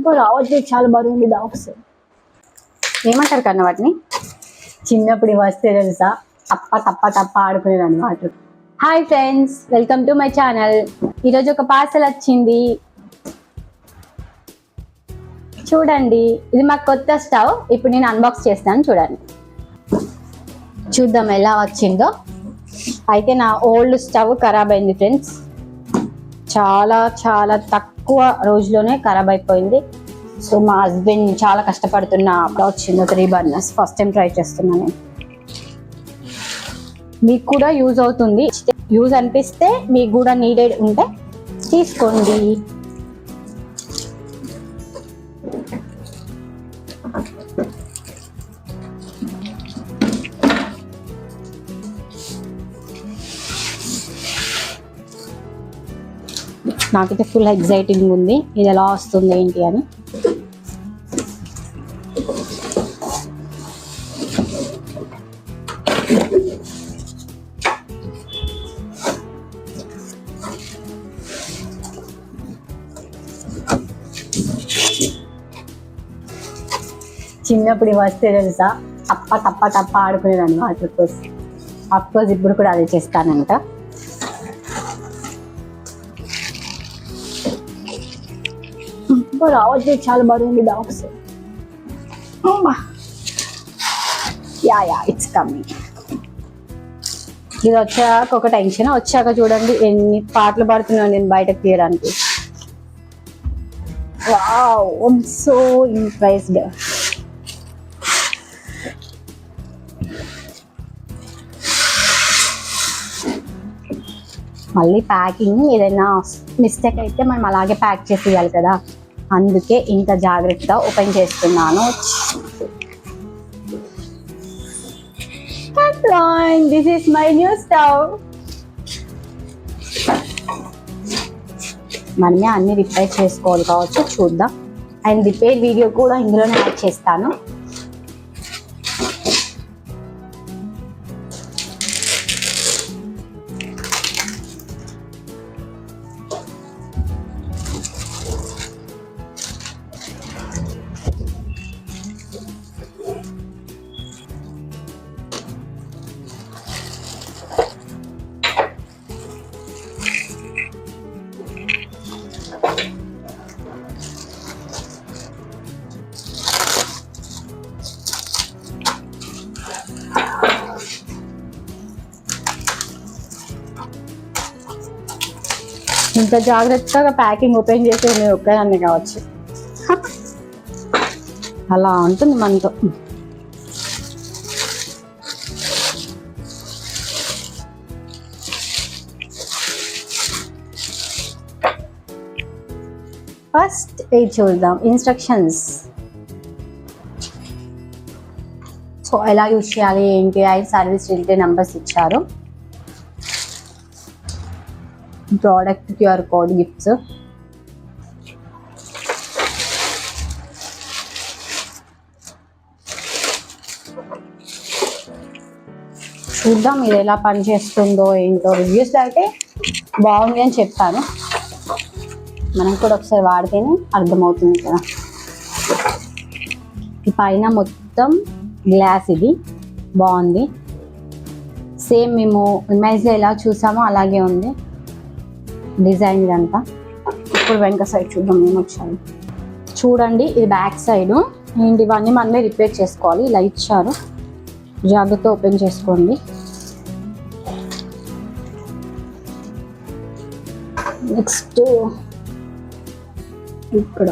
ఇంకా రావట్లేదు, చాలా బరువు ఉంది బాక్స్. ఏమంటారు కన్నా వాటిని? చిన్నప్పుడు వస్తే తెలుసా, తప్ప తప్ప తప్ప ఆడుకునేదాన్ని water. Hi friends, welcome to my channel. ఈరోజు ఒక పార్సల్ వచ్చింది చూడండి. ఇది మా కొత్త స్టవ్. ఇప్పుడు నేను అన్బాక్స్ చేస్తాను, చూడండి. చూద్దాం ఎలా వచ్చిందో. అయితే నా ఓల్డ్ స్టవ్ ఖరాబ్ అయింది ఫ్రెండ్స్. చాలా చాలా తక్కువ రోజులోనే ఖరాబ్ అయిపోయింది. సో మా హస్బెండ్ చాలా కష్టపడుతున్నా వచ్చిందో 3 బర్నర్స్. ఫస్ట్ టైం ట్రై చేస్తున్నాను. మీకు కూడా యూజ్ అవుతుంది. యూజ్ అనిపిస్తే మీకు కూడా నీడెడ్ ఉంటే తీసుకోండి. నాకైతే ఫుల్ ఎగ్జైటింగ్ ఉంది, ఇది ఎలా వస్తుంది ఏంటి అని. చిన్నప్పుడు వస్తే తెలుసా, తప్ప తప్ప తప్ప ఆడుకునేదాన్ని వాటర్ కోసం. అఫ్కోర్స్ ఇప్పుడు కూడా అదే చేస్తానంట. రావట్లేదు, చాలా బరువు ఉంది బాక్స్. Yeah it's coming. ఇది వచ్చాక ఒక టెన్షన్, వచ్చాక చూడండి ఎన్ని పాటలు పడుతున్నాను నేను బయటకు తీయడానికి. Wow, I'm so impressed. మళ్ళీ ప్యాకింగ్ ఏదైనా మిస్టేక్ అయితే మనం అలాగే ప్యాక్ చేసి ఇవ్వాలి కదా, అందుకే ఇంత జాగ్రత్త ఓపెన్ చేస్తున్నాను. This is my new stove. మనమే అన్ని రిపేర్ చేసుకోవాలి కావచ్చు, చూద్దాం. అండ్ రిపేర్ వీడియో కూడా ఇందులోనే యాడ్ చేస్తాను. ఇంత జాగ్రత్తగా ప్యాకింగ్ ఓపెన్ చేసి నేను ఒక్కదాన్ని కావచ్చు, అలా ఉంటుంది మనతో. ఫస్ట్ ఇది చూద్దాం, ఇన్స్ట్రక్షన్స్. సో ఎలా యూజ్ చేయాలి ఏంటి, సర్వీస్ రిలేటెడ్ నెంబర్స్ ఇచ్చారు. Product QR code, gifts. చూద్దాం ఇది ఎలా పనిచేస్తుందో ఏంటో. రివ్యూస్ అయితే బాగుంది అని చెప్పాను, మనం కూడా ఒకసారి వాడితేనే అర్థమవుతుంది కదా. ఈ పైన మొత్తం గ్లాస్, ఇది బాగుంది. సేమ్ మేము ఇమేజ్లో ఎలా చూసామో అలాగే ఉంది డిజైన్ ఇదంతా. ఇప్పుడు వెనక సైడ్ చూద్దాం ఏమొచ్చాయి. చూడండి ఇది బ్యాక్ సైడ్. ఏంటి ఇవన్నీ మనమే రిపేర్ చేసుకోవాలి. ఇలా ఇచ్చారు, జాగ్రత్త ఓపెన్ చేసుకోండి. నెక్స్ట్ ఇక్కడ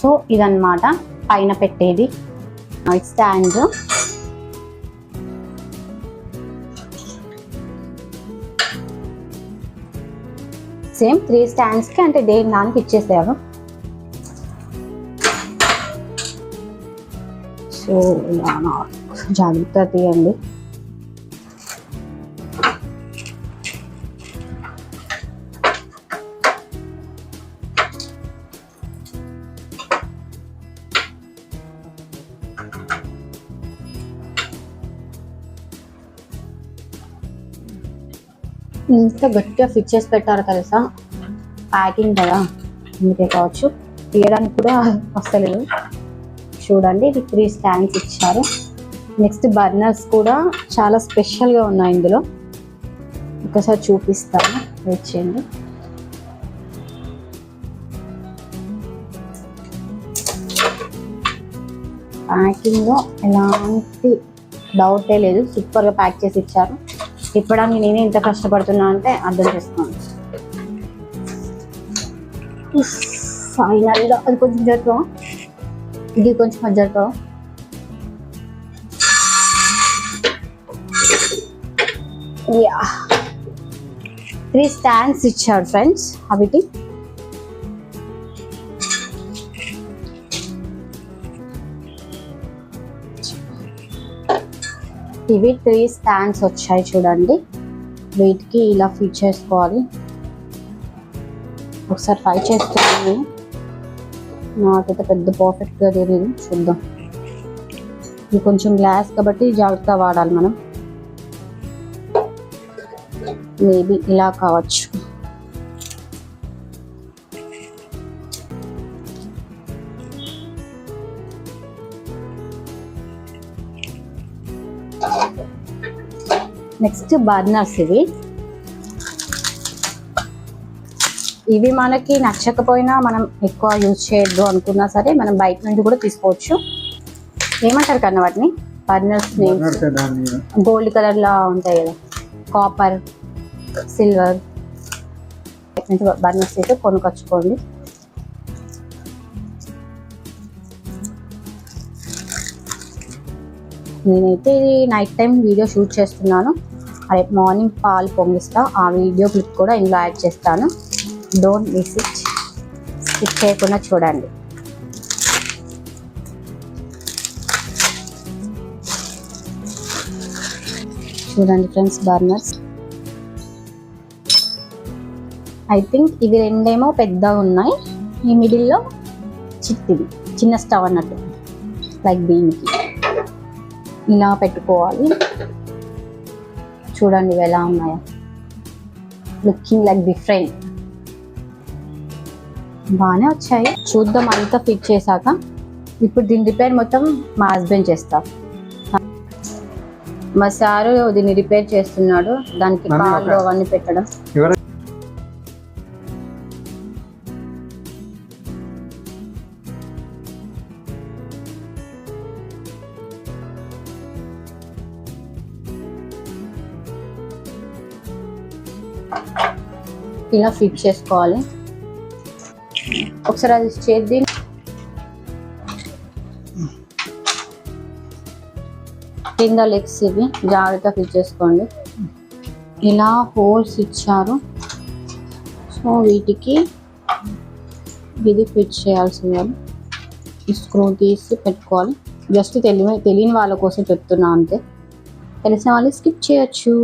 సో ఇదన్నమాట పైన పెట్టేది స్టాండ్. సేమ్ 3 స్టాండ్స్కి అంటే దానికి ఇచ్చేసారు. సో ఇలా జాగ్రత్త తీయండి. ఇంత గట్టిగా ఫిట్ చేసి పెట్టారు తెలుసా, ప్యాకింగ్ కదా అందుకే కావచ్చు, తీయడానికి కూడా వస్తలేదు. చూడండి ఇది 3 స్టాండ్స్ ఇచ్చారు. నెక్స్ట్ బర్నర్స్ కూడా చాలా స్పెషల్గా ఉన్నాయి ఇందులో, ఒకసారి చూపిస్తాను, వెయిట్ చేయండి. ప్యాకింగ్లో ఎలాంటి డౌటే లేదు, సూపర్గా ప్యాక్ చేసి ఇచ్చారు. తిప్పడానికి నేనే ఇంత కష్టపడుతున్నా అంటే అర్థం చేసుకోండి. ఫైనల్గా అది కొంచెం జరుపుకో, ఇది కొంచెం జరుపుకో. యా 3 స్టాండ్స్ ఇచ్చాడు ఫ్రెండ్స్. అవిటి ఇవి 3 స్టాండ్స్ వచ్చాయి చూడండి. వీటికి ఇలా ఫిట్ చేసుకోవాలి. ఒకసారి ట్రై చేస్తున్నాను, నాకైతే పెద్ద పర్ఫెక్ట్గా తెలియదు, చూద్దాం. ఇది కొంచెం గ్లాస్ కాబట్టి జాగ్రత్తగా వాడాలి మనం. మేబీ ఇలా కావచ్చు. నెక్స్ట్ బర్నర్స్ ఇవి మనకి నచ్చకపోయినా మనం ఎక్కువ యూజ్ చేయొద్దు అనుకున్నా సరే మనం బయట నుంచి కూడా తీసుకోవచ్చు. ఏమంటారు కన్నా వాటిని, బర్నర్స్ గోల్డ్ కలర్ లా ఉంటాయి కదా, కాపర్ సిల్వర్ బర్నర్స్ అయితే కొనుకొచ్చుకోండి. నేనైతే నైట్ టైం వీడియో షూట్ చేస్తున్నాను, రేపు మార్నింగ్ పాలు పొంగిస్తా, ఆ వీడియో క్లిప్ కూడా ఇందులో యాడ్ చేస్తాను. డోంట్ మిస్ ఇట్, స్కిప్ చేయకుండా చూడండి. చూడండి ఫ్రెండ్స్, బర్నర్స్ ఐ థింక్ ఇవి రెండేమో పెద్దగా ఉన్నాయి, ఈ మిడిల్లో చిన్న స్టవ్ అన్నట్టు, లైక్ దీనికి ఇలా పెట్టుకోవాలి. చూడండి ఇవి ఎలా ఉన్నాయో, లుకింగ్ లైక్ డిఫరెంట్, బాగానే వచ్చాయి. చూద్దాం అంతా ఫిట్ చేశాక. ఇప్పుడు దీని రిపేర్ మొత్తం మా హస్బెండ్ చేస్తారు. మా సారు దీన్ని రిపేర్ చేస్తున్నాడు, దానికి పాలు అవన్నీ పెట్టడం. ఇలా ఫిట్ చేసుకోవాలి. ఒకసారి అది చేద్దాం. కింద లెగ్స్ ఇవి జాగ్రత్తగా ఫిట్ చేసుకోండి. ఇలా హోల్స్ ఇచ్చారు, సో వీటికి ఇది ఫిట్ చేయాల్సింది. ఈ స్క్రూ తీసి పెట్టుకోవాలి. జస్ట్ తెలియని వాళ్ళ కోసం చెప్తున్నా అంతే, తెలిసిన వాళ్ళు స్కిప్ చేయొచ్చు.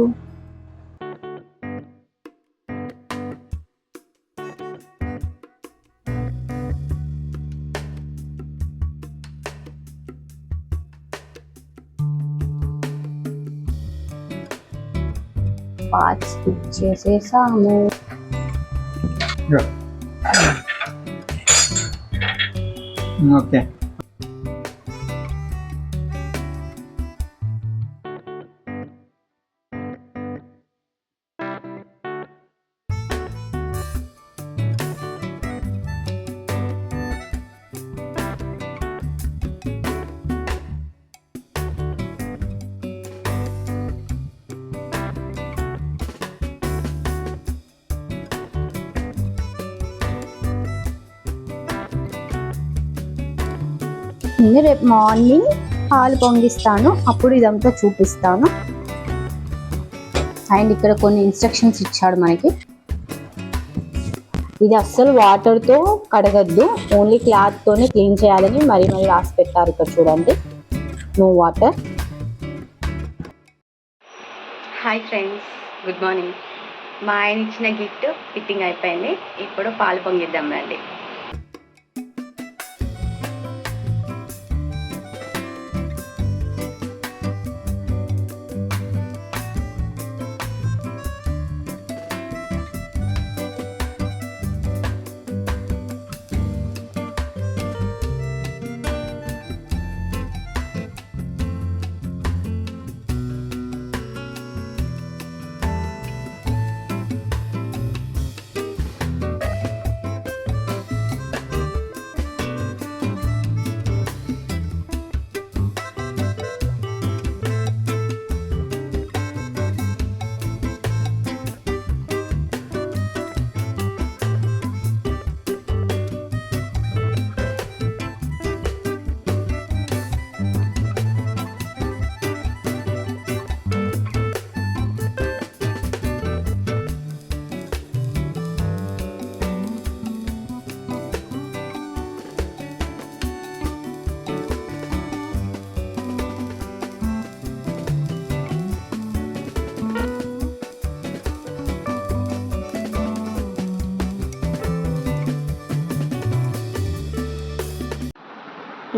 పార్ట్స్ ఫిట్ చేసేసాము. ఓకే, రేపు మార్నింగ్ పాలు పొంగిస్తాను, అప్పుడు ఇదంతా చూపిస్తాను. అండ్ ఇక్కడ కొన్ని ఇన్స్ట్రక్షన్స్ ఇచ్చాడు మనకి. ఇది అస్సలు వాటర్తో కడగద్దు, ఓన్లీ క్లాత్తోనే క్లీన్ చేయాలని మరీ రాసి పెట్టారు ఇక్కడ చూడండి, no water. Hi friends, good morning. మా ఆయన ఇచ్చిన గిఫ్ట్ ఫిట్టింగ్ అయిపోయింది, ఇప్పుడు పాలు పొంగిద్దాం రండి.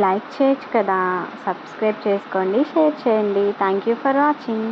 లైక్ చేయొచ్చు కదా, సబ్స్క్రైబ్ చేసుకోండి, షేర్ చేయండి. Thank you for watching.